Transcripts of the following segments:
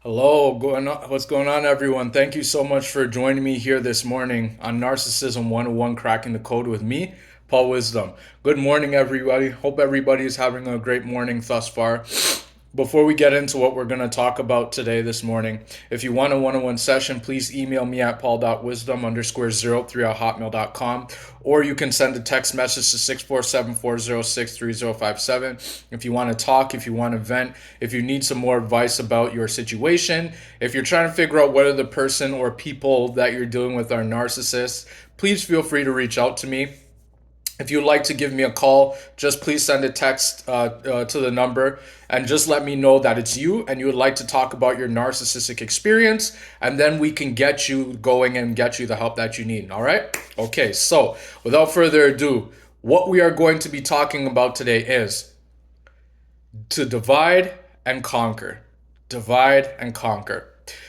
Hello, what's going on, everyone? Thank you so much for joining me here this morning on Narcissism 101 Cracking the Code with me, Paul Wisdom. Good morning, everybody. Hope everybody is having a great morning thus far. Before we get into what we're going to talk about today, this morning, if you want a one-on-one session, please email me at paul.wisdom_03@hotmail.com, or you can send a text message to 647-406-3057. If you want to talk, if you want to vent, if you need some more advice about your situation, if you're trying to figure out whether the person or people that you're dealing with are narcissists, please feel free to reach out to me. If you'd like to give me a call, just please send a text to the number and just let me know that it's you and you would like to talk about your narcissistic experience, and then we can get you going and get you the help that you need. All right? Okay, so without further ado, what we are going to be talking about today is to divide and conquer. Divide and conquer.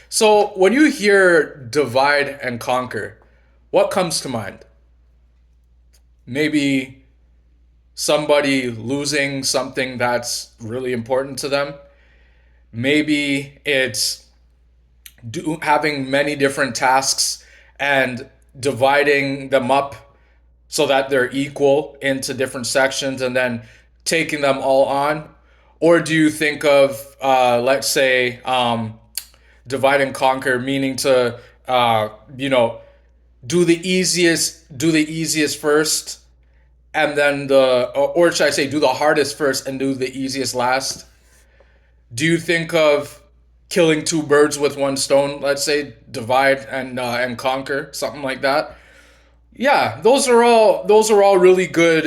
So when you hear divide and conquer, what comes to mind? Maybe somebody losing something that's really important to them. Maybe it's having many different tasks and dividing them up so that they're equal into different sections and then taking them all on. Or do you think of, let's say, divide and conquer, meaning to, do the easiest first, and then or should I say, do the hardest first and do the easiest last? Do you think of killing two birds with one stone? Let's say divide and conquer, something like that. Yeah, those are all really good,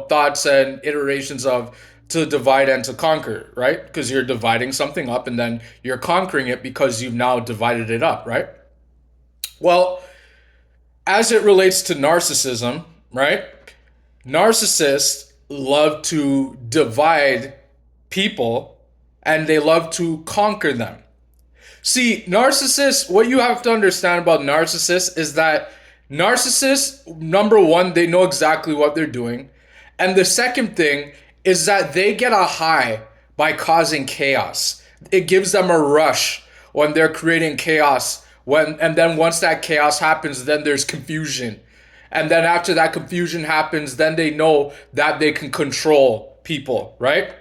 thoughts and iterations of to divide and to conquer, right? Because you're dividing something up and then you're conquering it because you've now divided it up, right? Well, as it relates to narcissism, right? Narcissists love to divide people and they love to conquer them. See, narcissists, what you have to understand about narcissists is that narcissists, number one, they know exactly what they're doing. And the second thing is that they get a high by causing chaos. It gives them a rush when they're creating chaos. And then once that chaos happens, then there's confusion. And then after that confusion happens, then they know that they can control people, right?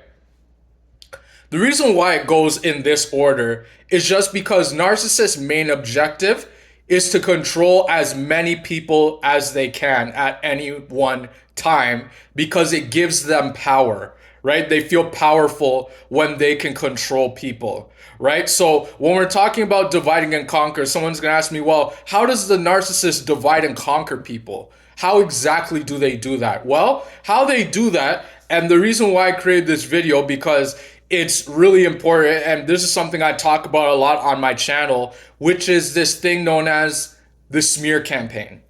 The reason why it goes in this order is just because narcissists' main objective is to control as many people as they can at any one time because it gives them power, right? They feel powerful when they can control people, right? So when we're talking about dividing and conquer, someone's going to ask me, well, how does the narcissist divide and conquer people? How exactly do they do that? Well, how they do that, and the reason why I created this video, because it's really important, and this is something I talk about a lot on my channel, which is this thing known as the smear campaign.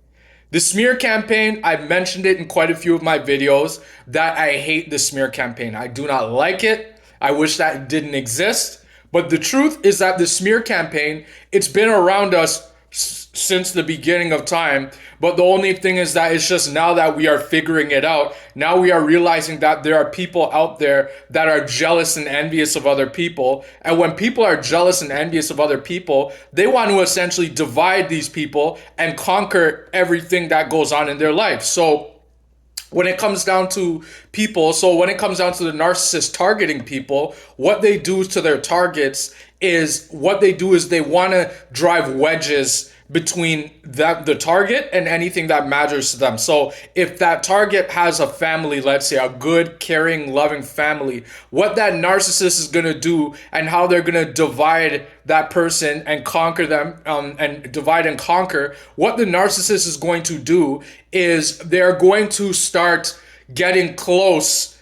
The smear campaign, I've mentioned it in quite a few of my videos that I hate the smear campaign. I do not like it. I wish that it didn't exist. But the truth is that the smear campaign, it's been around us since the beginning of time. But the only thing is that it's just now that we are figuring it out, now we are realizing that there are people out there that are jealous and envious of other people. And when people are jealous and envious of other people, they want to essentially divide these people and conquer everything that goes on in their life. So when it comes down to people, so when it comes down to the narcissist targeting people, what they do to their targets is they want to drive wedges between the target and anything that matters to them. So if that target has a family, let's say a good, caring, loving family, what that narcissist is going to do and how they're going to divide that person and conquer them, and divide and conquer, what the narcissist is going to do is they're going to start getting close,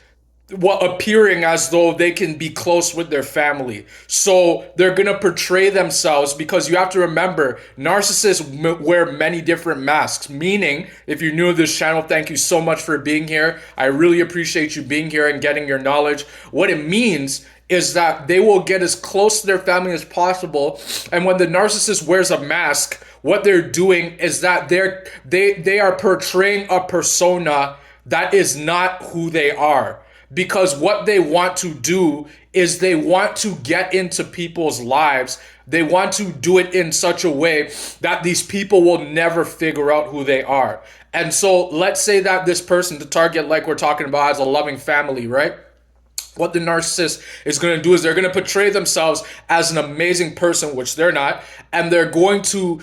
appearing as though they can be close with their family. So they're going to portray themselves, because you have to remember, narcissists wear many different masks. Meaning, if you're new to this channel, thank you so much for being here. I really appreciate you being here and getting your knowledge. What it means is that they will get as close to their family as possible. And when the narcissist wears a mask, what they're doing is that they are portraying a persona that is not who they are. Because what they want to do is they want to get into people's lives. They want to do it in such a way that these people will never figure out who they are. And so let's say that this person, the target, like we're talking about, has a loving family, right? What the narcissist is going to do is they're going to portray themselves as an amazing person, which they're not, and they're going to,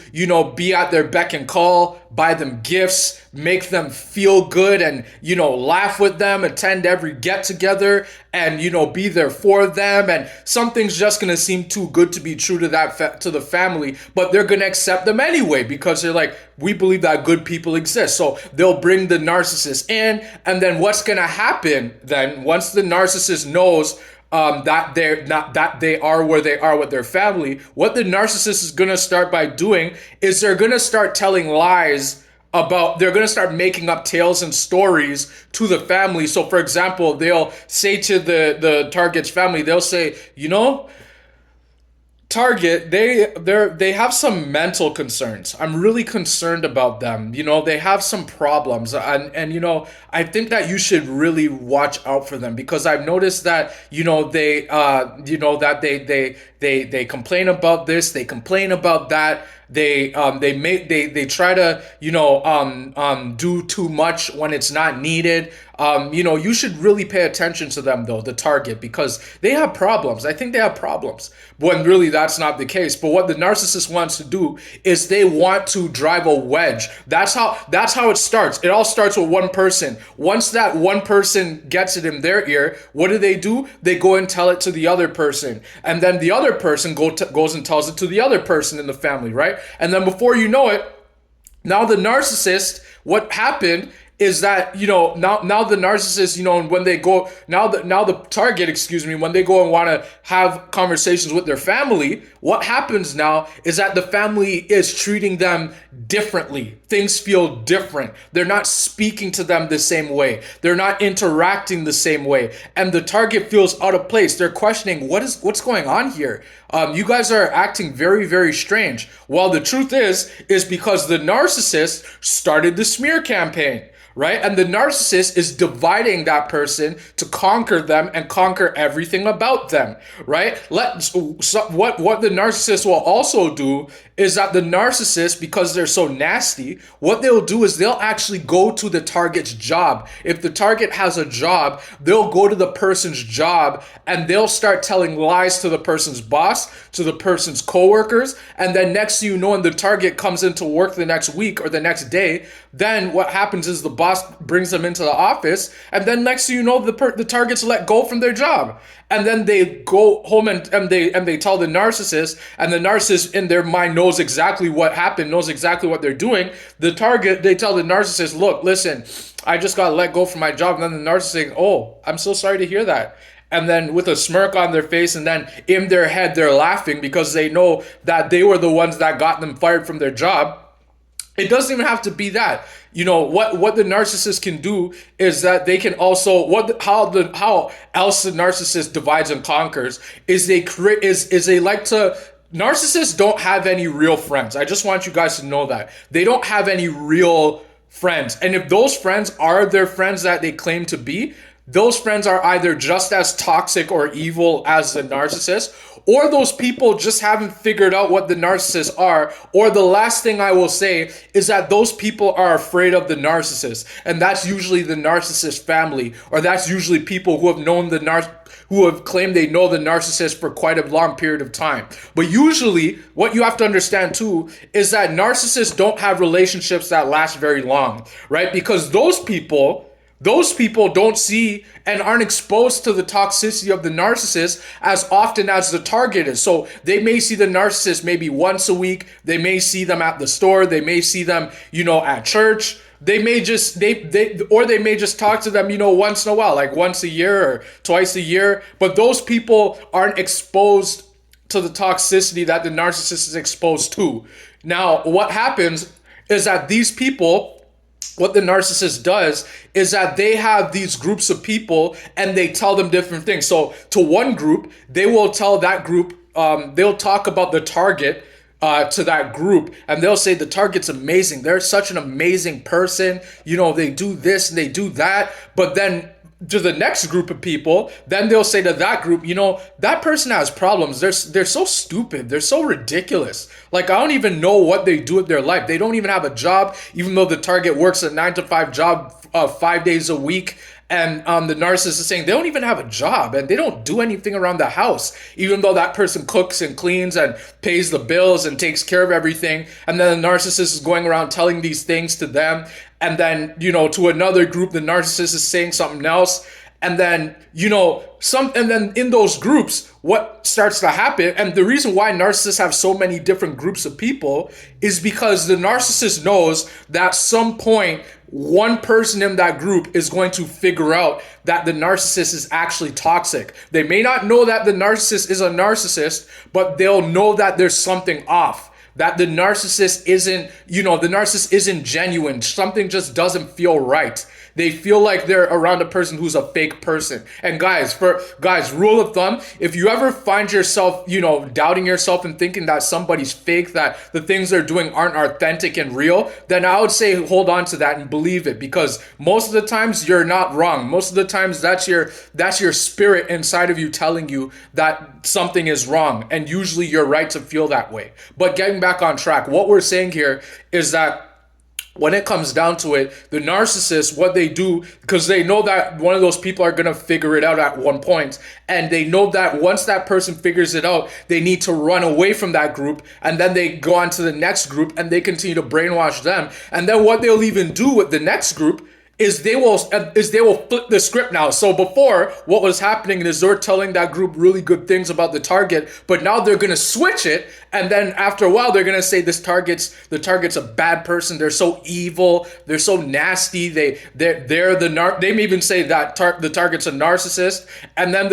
be at their beck and call, buy them gifts, make them feel good, and, laugh with them, attend every get together, and, be there for them. And something's just going to seem too good to be true to to the family, but they're going to accept them anyway because they're like, we believe that good people exist. So they'll bring the narcissist in, and then what's going to happen then once the narcissist knows that they're not, that they are where they are with their family, what the narcissist is going to start by doing is they're going to start telling lies they're going to start making up tales and stories to the family. So for example, they'll say to the target's family, they'll say, Target, they have some mental concerns. I'm really concerned about them. They have some problems, and I think that you should really watch out for them because I've noticed that they complain about this, they complain about that. They try to do too much when it's not needed. You should really pay attention to them though, the target, because they have problems. I think they have problems when really that's not the case. But what the narcissist wants to do is they want to drive a wedge. That's how it starts. It all starts with one person. Once that one person gets it in their ear, what do? They go and tell it to the other person. And then the other person goes and tells it to the other person in the family, right? And then before you know it, now the narcissist, what happened is that, now the narcissist, when they go, now the target, when they go and want to have conversations with their family, what happens now is that the family is treating them differently. Things feel different. They're not speaking to them the same way. They're not interacting the same way. And the target feels out of place. They're questioning, what's going on here? You guys are acting very, very strange. Well, the truth is because the narcissist started the smear campaign. Right? And the narcissist is dividing that person to conquer them and conquer everything about them, right? What the narcissist will also do is that the narcissist, because they're so nasty, what they'll do is they'll actually go to the target's job. If the target has a job, they'll go to the person's job and they'll start telling lies to the person's boss, to the person's coworkers, and then next thing you know, when the target comes into work the next week or the next day, then what happens is the boss brings them into the office, and then next thing you know, the target's let go from their job. And then they go home and they tell the narcissist, and the narcissist in their mind knows exactly what happened, knows exactly what they're doing. They tell the narcissist, look, listen, I just got let go from my job. And then the narcissist saying, oh, I'm so sorry to hear that. And then with a smirk on their face, and then in their head, they're laughing because they know that they were the ones that got them fired from their job. It doesn't even have to be that. What the narcissist can do is that they can also how else the narcissist divides and conquers is narcissists don't have any real friends. I just want you guys to know that. They don't have any real friends. And if those friends are their friends that they claim to be, those friends are either just as toxic or evil as the narcissist, or those people just haven't figured out what the narcissists are. Or the last thing I will say is that those people are afraid of the narcissist. And that's usually the narcissist family, or that's usually people who have claimed they know the narcissist for quite a long period of time. But usually what you have to understand too is that narcissists don't have relationships that last very long, right? Because those people don't see and aren't exposed to the toxicity of the narcissist as often as the target is. So they may see the narcissist maybe once a week. They may see them at the store. They may see them, at church. They may just talk to them, once in a while, like once a year or twice a year. But those people aren't exposed to the toxicity that the narcissist is exposed to. Now, what happens is that these people, what the narcissist does is that they have these groups of people and they tell them different things. So to one group, they will tell that group, they'll talk about the target to that group, and they'll say the target's amazing. They're such an amazing person. They do this and they do that. But then to the next group of people, then they'll say to that group, that person has problems. They're so stupid. They're so ridiculous. Like, I don't even know what they do with their life. They don't even have a job, even though the target works a 9 to 5 job 5 days a week. And the narcissist is saying they don't even have a job and they don't do anything around the house, even though that person cooks and cleans and pays the bills and takes care of everything. And then the narcissist is going around telling these things to them. And then, to another group, the narcissist is saying something else. And then, and then in those groups, what starts to happen, and the reason why narcissists have so many different groups of people is because the narcissist knows that at some point, one person in that group is going to figure out that the narcissist is actually toxic. They may not know that the narcissist is a narcissist, but they'll know that there's something off. That the narcissist isn't genuine. Something just doesn't feel right. They feel like they're around a person who's a fake person. And guys, rule of thumb, if you ever find yourself, doubting yourself and thinking that somebody's fake, that the things they're doing aren't authentic and real, then I would say hold on to that and believe it, because most of the times you're not wrong. Most of the times that's your spirit inside of you telling you that something is wrong, and usually you're right to feel that way. But getting back on track, what we're saying here is that when it comes down to it, the narcissist, what they do, because they know that one of those people are going to figure it out at one point, and they know that once that person figures it out, they need to run away from that group, and then they go on to the next group, and they continue to brainwash them. And then what they'll even do with the next group is they will flip the script now. So before, what was happening is they're telling that group really good things about the target, but now they're gonna switch it, and then after a while they're gonna say the target's a bad person. They're so evil. They're so nasty. They may even say that the target's a narcissist, and then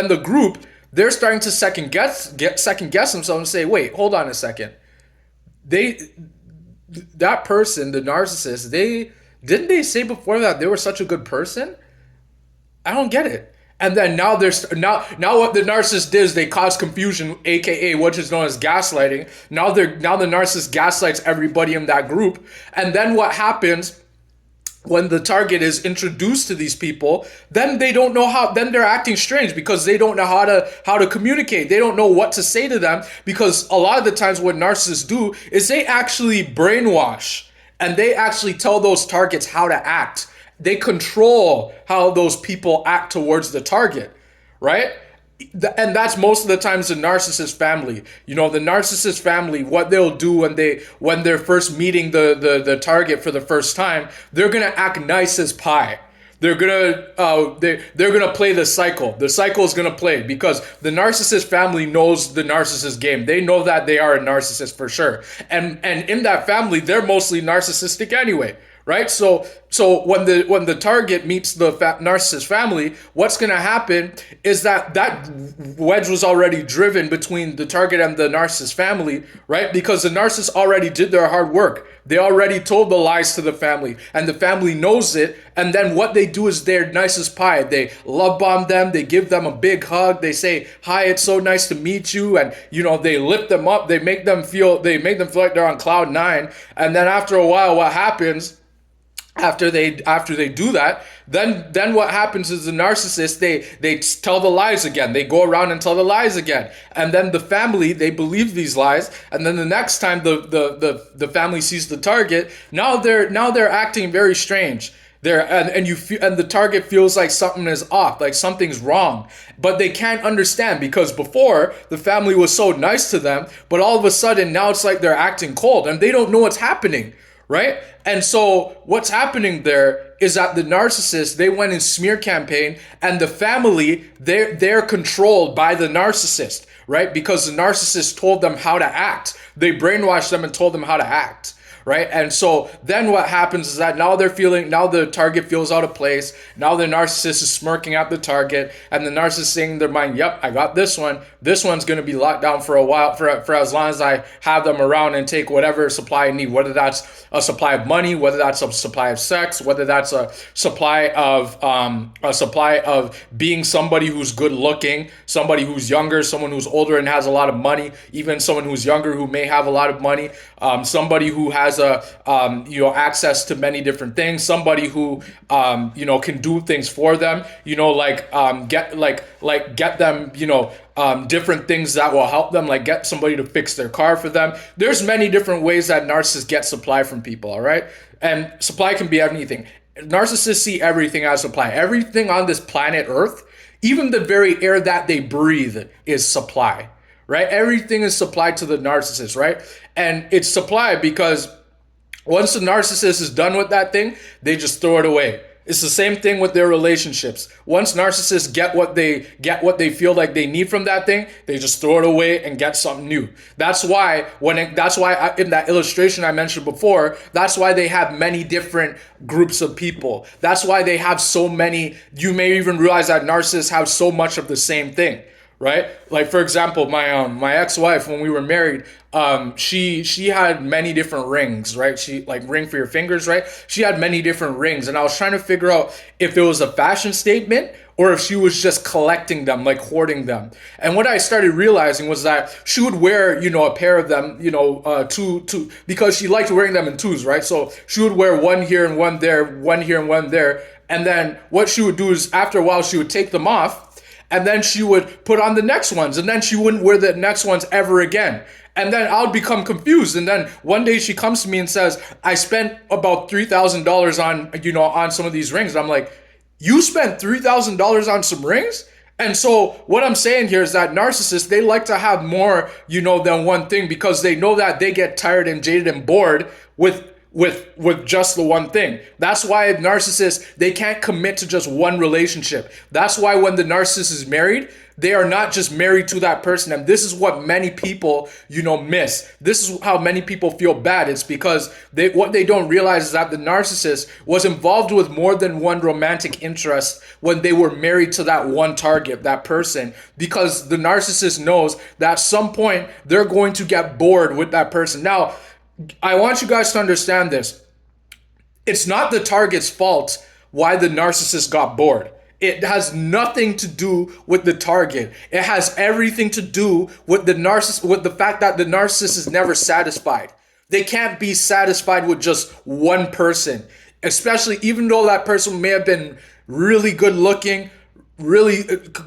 the group, they're starting to second guess themselves and say, wait, hold on a second. That person, the narcissist, didn't they say before that they were such a good person? I don't get it. And then now what the narcissist did is they cause confusion, aka which is known as gaslighting. Now the narcissist gaslights everybody in that group. And then what happens when the target is introduced to these people, then they don't know how, then they're acting strange because they don't know how to communicate. They don't know what to say to them, because a lot of the times what narcissists do is they actually brainwash. And they actually tell those targets how to act. They control how those people act towards the target, right? And that's most of the times the narcissist family. The narcissist family, what they'll do when they're first meeting the target for the first time, they're gonna act nice as pie. They're gonna play the cycle. The cycle is gonna play because the narcissist family knows the narcissist game. They know that they are a narcissist for sure, and in that family, they're mostly narcissistic anyway, right? So when the target meets the narcissist family, what's gonna happen is that wedge was already driven between the target and the narcissist family, right? Because the narcissist already did their hard work. They already told the lies to the family, and the family knows it. And then what they do is they're nice as pie. They love bomb them. They give them a big hug. They say, "Hi, it's so nice to meet you." And they lift them up. They make them feel like they're on cloud nine. And then after a while, what happens? After they do that, then what happens is the narcissist, they tell the lies again. They go around and tell the lies again, and then the family, they believe these lies, and then the next time the family sees the target, now they're acting very strange. And the target feels like something is off, like something's wrong, but they can't understand because before the family was so nice to them, but all of a sudden now it's like they're acting cold and they don't know what's happening. Right? And so what's happening there is that the narcissist, they went in smear campaign, and the family, they're controlled by the narcissist, right? Because the narcissist told them how to act. They brainwashed them and told them how to act. Right? And so then what happens is that now the target feels out of place. Now the narcissist is smirking at the target, and the narcissist saying in their mind, "Yep, I got this one. This one's going to be locked down for a while, for as long as I have them around and take whatever supply I need, whether that's a supply of money, whether that's a supply of sex, whether that's a supply of being somebody who's good looking, somebody who's younger, someone who's older and has a lot of money, even someone who's younger who may have a lot of money, somebody who has has a access to many different things, somebody who can do things for them, get them different things that will help them, like get somebody to fix their car for them. There's many different ways that narcissists get supply from people, all right? And supply can be anything. Narcissists see everything as supply. Everything on this planet Earth, even the very air that they breathe, is supply, right? Everything is supplied to the narcissist, right? And it's supply because once the narcissist is done with that thing, they just throw it away. It's the same thing with their relationships. Once narcissists get what they feel like they need from that thing, they just throw it away and get something new. That's why in that illustration I mentioned before, that's why they have many different groups of people. That's why they have so many. You may even realize that narcissists have so much of the same thing, right? Like, for example, my ex-wife, when we were married, she had many different rings, right? She, like, ring for your fingers, right? She had many different rings, and I was trying to figure out if it was a fashion statement or if she was just collecting them, like hoarding them. And what I started realizing was that she would wear, a pair of them, two, because she liked wearing them in twos, right? So she would wear one here and one there, one here and one there. And then what she would do is, after a while, she would take them off, and then she would put on the next ones, and then she wouldn't wear the next ones ever again. And then I would become confused. And then one day she comes to me and says, I spent about $3,000 on some of these rings. And I'm like, you spent $3,000 on some rings? And so what I'm saying here is that narcissists, they like to have more, than one thing, because they know that they get tired and jaded and bored with just the one thing. That's why narcissists, they can't commit to just one relationship. That's why when the narcissist is married, they are not just married to that person. And this is what many people, miss. This is how many people feel bad. It's because what they don't realize is that the narcissist was involved with more than one romantic interest when they were married to that one target, that person, because the narcissist knows that at some point they're going to get bored with that person. Now, I want you guys to understand this. It's not the target's fault why the narcissist got bored. It has nothing to do with the target. It has everything to do with with the fact that the narcissist is never satisfied. They can't be satisfied with just one person, especially even though that person may have been really good looking, really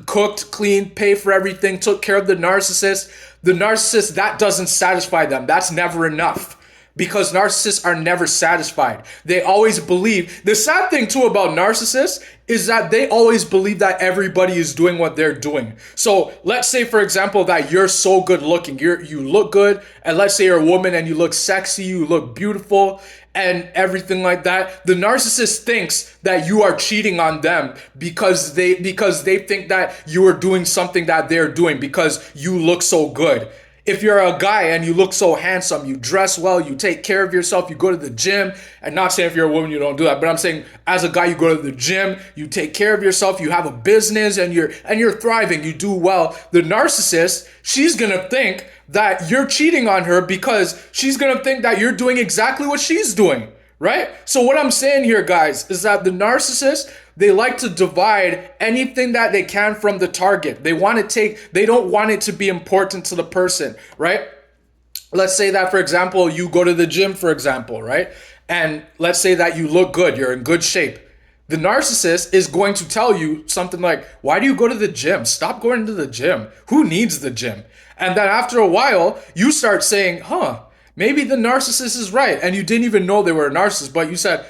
cooked, clean, paid for everything, took care of the narcissist. The narcissist, that doesn't satisfy them. That's never enough. Because narcissists are never satisfied. They always believe. The sad thing too about narcissists is that they always believe that everybody is doing what they're doing. So let's say, for example, that you're so good looking. You look good, and let's say you're a woman and you look sexy, you look beautiful, and everything like that. The narcissist thinks that you are cheating on them because they think that you are doing something that they're doing because you look so good. If you're a guy and you look so handsome, you dress well, you take care of yourself, you go to the gym, and not saying if you're a woman you don't do that, but I'm saying as a guy you go to the gym, you take care of yourself, you have a business, and you're thriving, you do well. The narcissist, she's gonna think that you're cheating on her because she's gonna think that you're doing exactly what she's doing, right? So what I'm saying here, guys, is that the narcissist, they like to divide anything that they can from the target. They don't want it to be important to the person, right? Let's say that, for example, you go to the gym, for example, right? And let's say that you look good, you're in good shape. The narcissist is going to tell you something like, why do you go to the gym? Stop going to the gym. Who needs the gym? And then after a while, you start saying, maybe the narcissist is right. And you didn't even know they were a narcissist, but you said,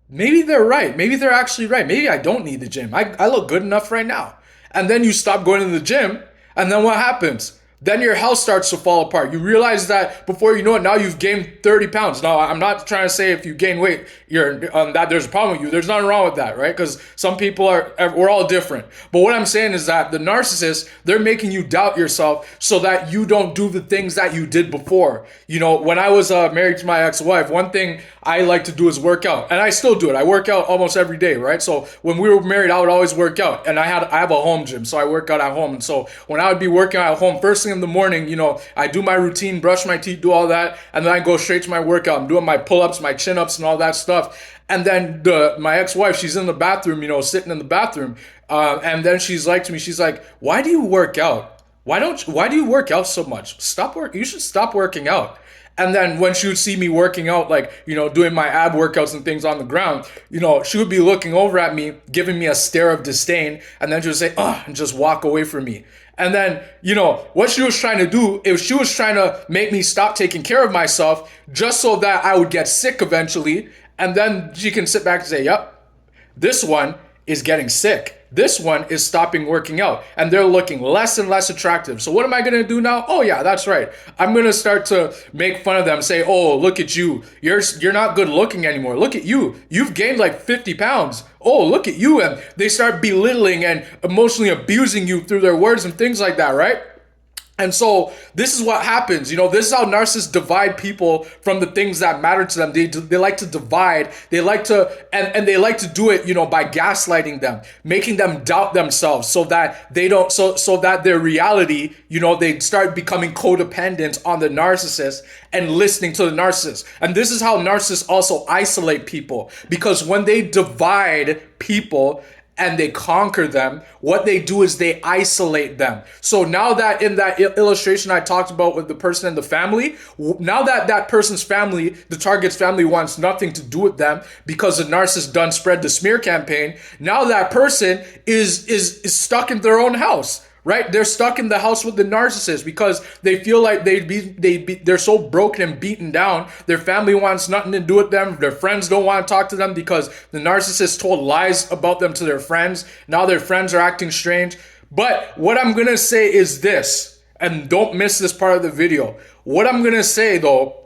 maybe they're right. Maybe they're actually right. Maybe I don't need the gym. I look good enough right now. And then you stop going to the gym. And then what happens? Then your health starts to fall apart. You realize that before you know it, now you've gained 30 pounds. Now, I'm not trying to say if you gain weight, that there's a problem with you. There's nothing wrong with that, right? Because some people we're all different. But what I'm saying is that the narcissists, they're making you doubt yourself so that you don't do the things that you did before. When I was married to my ex-wife, one thing I like to do is work out. And I still do it. I work out almost every day, right? So when we were married, I would always work out. And I have a home gym, so I work out at home. And so when I would be working out at home, first thing in the morning, I do my routine, brush my teeth, do all that, and then I go straight to my workout. I'm doing my pull-ups, my chin-ups, and all that stuff. And then my ex-wife, she's in the bathroom, sitting in the bathroom, and then she's like to me, she's like, why do you work out? why do you work out so much? You should stop working out. And then when she would see me working out, like, doing my ab workouts and things on the ground, she would be looking over at me, giving me a stare of disdain, and then she would say, ugh, and just walk away from me. And then, what she was trying to do is she was trying to make me stop taking care of myself just so that I would get sick eventually. And then she can sit back and say, yep, this one is getting sick. This one is stopping working out, and they're looking less and less attractive. So what am I going to do now? Oh yeah, that's right. I'm going to start to make fun of them, say, oh, look at you. You're not good looking anymore. Look at you. You've gained like 50 pounds. Oh, look at you. And they start belittling and emotionally abusing you through their words and things like that, right? And so this is what happens. This is how narcissists divide people from the things that matter to them. They like to divide. They like to, and they like to do it, by gaslighting them, making them doubt themselves so that they don't, so that their reality, they start becoming codependent on the narcissist and listening to the narcissist. And this is how narcissists also isolate people, because when they divide people and they conquer them, what they do is they isolate them. So now that in that illustration I talked about with the person and the family, now that person's family, the target's family, wants nothing to do with them because the narcissist done spread the smear campaign, now that person is stuck in their own house. Right? They're stuck in the house with the narcissist because they feel like they're so broken and beaten down. Their family wants nothing to do with them. Their friends don't want to talk to them because the narcissist told lies about them to their friends. Now their friends are acting strange. But what I'm going to say is this, and don't miss this part of the video. What I'm going to say though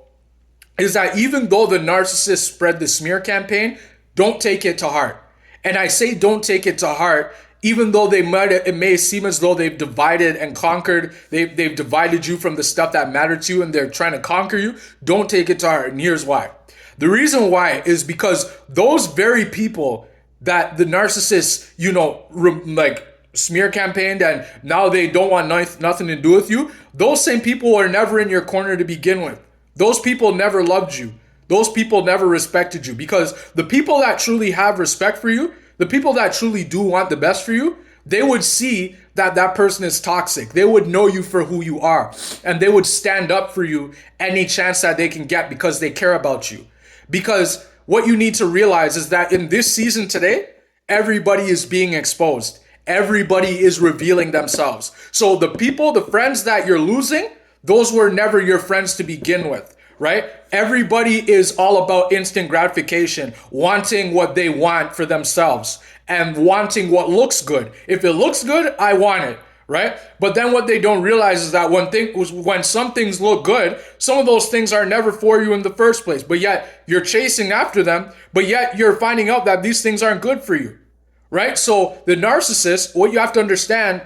is that even though the narcissist spread the smear campaign, don't take it to heart. And I say don't take it to heart, even though it may seem as though they've divided and conquered, they've divided you from the stuff that mattered to you and they're trying to conquer you. Don't take it to heart. And here's why. The reason why is because those very people that the narcissists, like smear campaigned and now they don't want nothing to do with you, those same people are never in your corner to begin with. Those people never loved you. Those people never respected you, because the people that truly have respect for you, the people that truly do want the best for you, they would see that that person is toxic. They would know you for who you are, and they would stand up for you any chance that they can get because they care about you. Because what you need to realize is that in this season today, everybody is being exposed. Everybody is revealing themselves. So the friends that you're losing, those were never your friends to begin with. Right? Everybody is all about instant gratification, wanting what they want for themselves and wanting what looks good. If it looks good, I want it, right? But then what they don't realize is that when some things look good, some of those things are never for you in the first place, but yet you're chasing after them, but yet you're finding out that these things aren't good for you, right? So the narcissist, what you have to understand.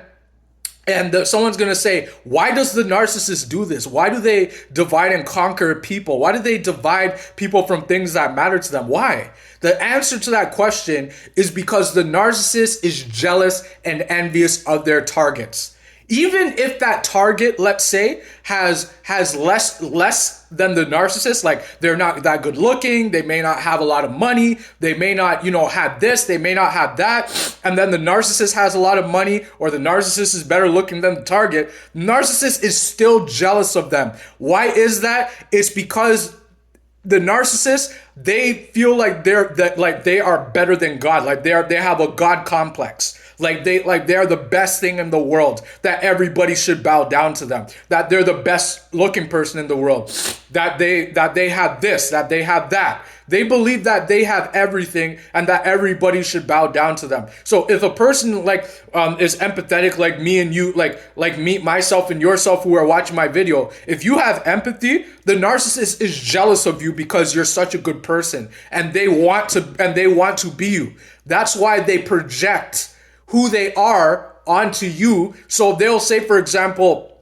And someone's going to say, why does the narcissist do this? Why do they divide and conquer people? Why do they divide people from things that matter to them? Why? The answer to that question is because the narcissist is jealous and envious of their targets. Even if that target, let's say, has less than the narcissist, like they're not that good looking, they may not have a lot of money, they may not, have this, they may not have that, and then the narcissist has a lot of money, or the narcissist is better looking than the target, the narcissist is still jealous of them. Why is that? It's because the narcissist, they feel like they are better than God, like they have a God complex. Like they are the best thing in the world, that everybody should bow down to them, that they're the best looking person in the world, that they have this, that they have that. They believe that they have everything and that everybody should bow down to them. So if a person is empathetic, like me and you, like me, myself and yourself who are watching my video, if you have empathy, the narcissist is jealous of you because you're such a good person and they want to be you. That's why they project who they are onto you. So they'll say, for example,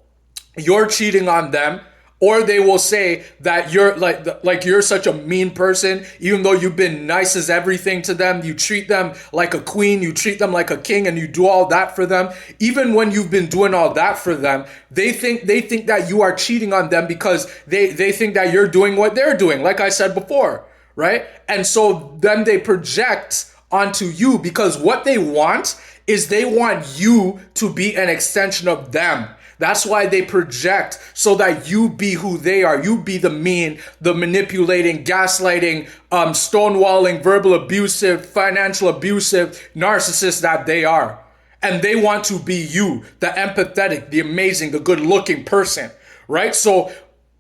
you're cheating on them, or they will say that you're like you're such a mean person, even though you've been nice as everything to them. You treat them like a queen, you treat them like a king, and you do all that for them. Even when you've been doing all that for them, they think that you are cheating on them because they think that you're doing what they're doing, like I said before, right? And so then they project onto you, because what they want is they want you to be an extension of them. That's why they project, so that you be who they are. You be the mean, the manipulating, gaslighting, stonewalling, verbal abusive, financial abusive narcissist that they are. And they want to be you, the empathetic, the amazing, the good looking person, right? So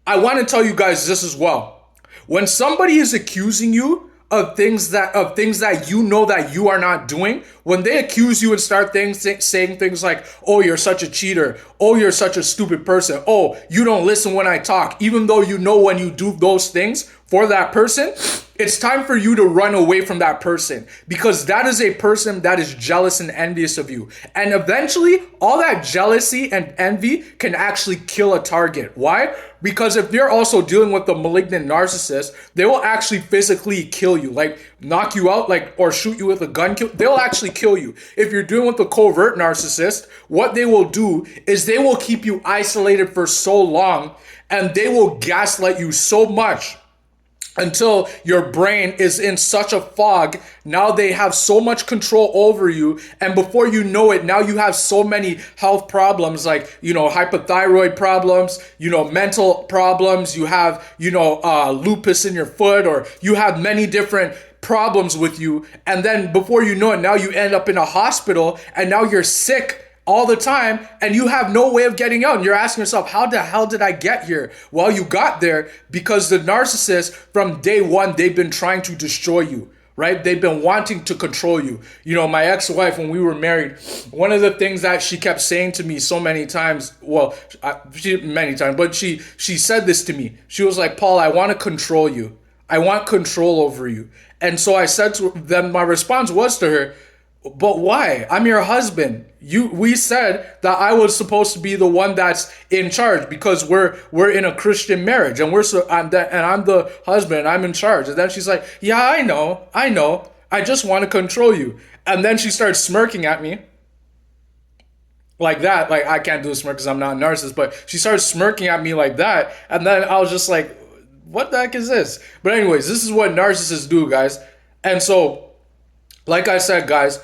I want to tell you guys this as well. When somebody is accusing you of things that you know that you are not doing, when they accuse you and start saying things like, oh, you're such a cheater, oh, you're such a stupid person, oh, you don't listen when I talk, even though you know when you do those things for that person, it's time for you to run away from that person, because that is a person that is jealous and envious of you. And eventually, all that jealousy and envy can actually kill a target. Why? Because if they're also dealing with a malignant narcissist, they will actually physically kill you, like knock you out, like, or shoot you with a gun. They'll actually kill you. If you're dealing with a covert narcissist, what they will do is they will keep you isolated for so long, and they will gaslight you so much until your brain is in such a fog. Now they have so much control over you, and before you know it, now you have so many health problems, like, hypothyroid problems, mental problems, you have, lupus in your foot, or you have many different problems with you. And then before you know it, now you end up in a hospital, and now you're sick all the time, and you have no way of getting out. And you're asking yourself, how the hell did I get here? Well, you got there because the narcissist, from day one, they've been trying to destroy you, right? They've been wanting to control you. My ex-wife, when we were married, one of the things that she kept saying to me so many times, but she said this to me. She was like, Paul, I want to control you. I want control over you. And so I said to them, my response was to her, but why? I'm your husband. We said that I was supposed to be the one that's in charge, because we're in a Christian marriage, and I'm the husband, and I'm in charge. And then she's like, yeah, I know. I just want to control you. And then she starts smirking at me like that. Like, I can't do a smirk because I'm not a narcissist, but she started smirking at me like that. And then I was just like, what the heck is this? But anyways, this is what narcissists do, guys. And so, like I said, guys,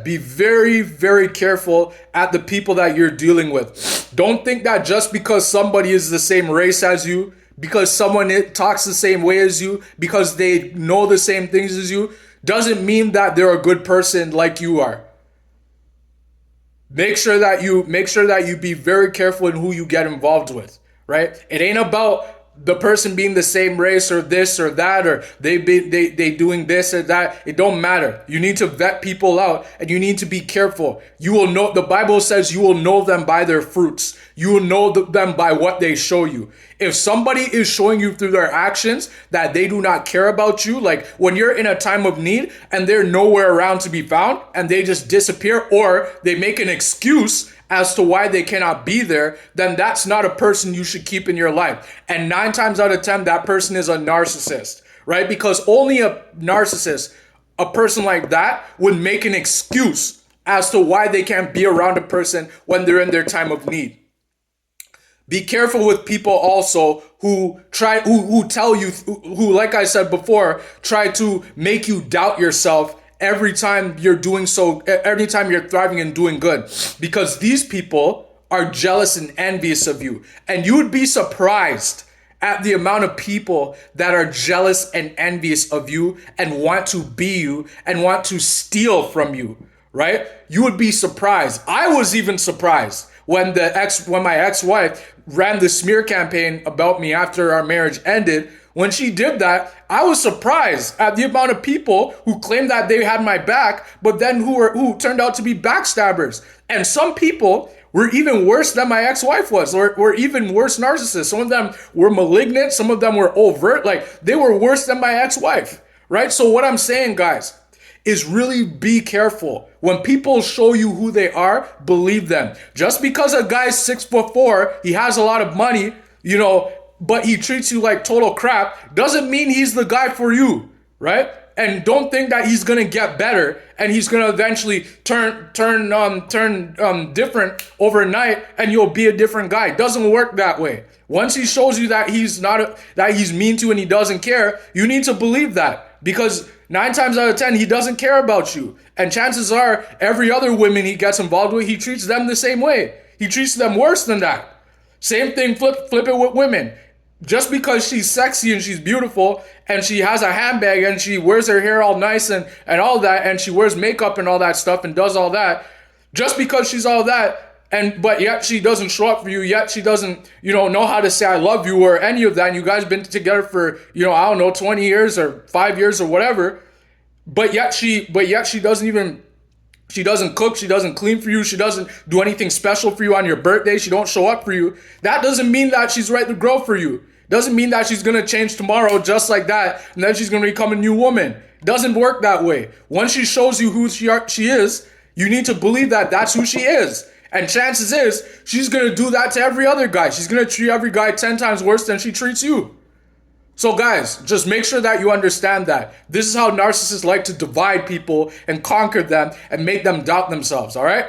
be very, very careful at the people that you're dealing with. Don't think that just because somebody is the same race as you, because someone talks the same way as you, because they know the same things as you, doesn't mean that they're a good person like you are. Make sure that you be very careful in who you get involved with, right? It ain't about the person being the same race or this or that, or they doing this or that. It don't matter. You need to vet people out, and you need to be careful. You will know, the Bible says you will know them by their fruits. You will know them by what they show you. If somebody is showing you through their actions that they do not care about you, like when you're in a time of need and they're nowhere around to be found, and they just disappear, or they make an excuse as to why they cannot be there, then that's not a person you should keep in your life. And 9 times out of 10, that person is a narcissist, right? Because only a narcissist, a person like that, would make an excuse as to why they can't be around a person when they're in their time of need. Be careful with people also who tell you, who, like I said before, try to make you doubt yourself every time you're thriving and doing good, because these people are jealous and envious of you. And you would be surprised at the amount of people that are jealous and envious of you and want to be you and want to steal from you, right? You would be surprised. I was even surprised when my ex-wife ran the smear campaign about me after our marriage ended. When she did that, I was surprised at the amount of people who claimed that they had my back, but then who turned out to be backstabbers. And some people were even worse than my ex-wife was, or were even worse narcissists. Some of them were malignant, some of them were overt, like they were worse than my ex-wife, right? So what I'm saying, guys, is really be careful. When people show you who they are, believe them. Just because a guy's 6'4", he has a lot of money, but he treats you like total crap, doesn't mean he's the guy for you, right? And don't think that he's gonna get better and he's gonna eventually turn different overnight and you'll be a different guy. It doesn't work that way. Once he shows you that that he's mean to and he doesn't care, you need to believe that, because 9 times out of 10 he doesn't care about you. And chances are every other woman he gets involved with, he treats them the same way. He treats them worse than that. Same thing, flip it with women. Just because she's sexy and she's beautiful and she has a handbag and she wears her hair all nice and all that, and she wears makeup and all that stuff and does all that, just because she's all that, but yet she doesn't show up for you, yet she doesn't, know how to say I love you or any of that, and you guys been together for, I don't know, 20 years or 5 years or whatever, but yet she doesn't even, she doesn't cook, she doesn't clean for you, she doesn't do anything special for you on your birthday, she don't show up for you. That doesn't mean that she's right to grow for you. Doesn't mean that she's going to change tomorrow just like that and then she's going to become a new woman. Doesn't work that way. Once she shows you who she is, you need to believe that that's who she is. And chances is she's going to do that to every other guy. She's going to treat every guy 10 times worse than she treats you. So guys, just make sure that you understand that. This is how narcissists like to divide people and conquer them and make them doubt themselves, all right?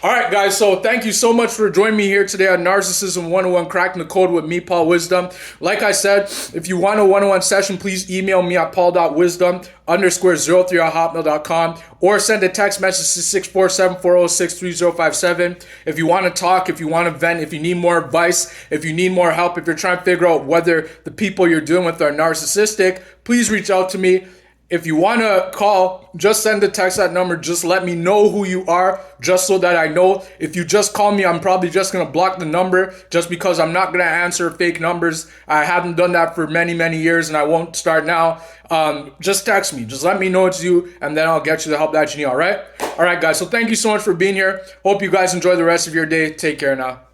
All right, guys, so thank you so much for joining me here today on Narcissism 101, Cracking the Code with me, Paul Wisdom. Like I said, if you want a one-on-one session, please email me at paul.wisdom_03@hotmail.com or send a text message to 647-406-3057. If you want to talk, if you want to vent, if you need more advice, if you need more help, if you're trying to figure out whether the people you're dealing with are narcissistic, please reach out to me. If you want to call, just send a text that number. Just let me know who you are, just so that I know. If you just call me, I'm probably just going to block the number just because I'm not going to answer fake numbers. I haven't done that for many, many years, and I won't start now. Just text me. Just let me know it's you, and then I'll get you the help that you need, all right? All right, guys, so thank you so much for being here. Hope you guys enjoy the rest of your day. Take care now.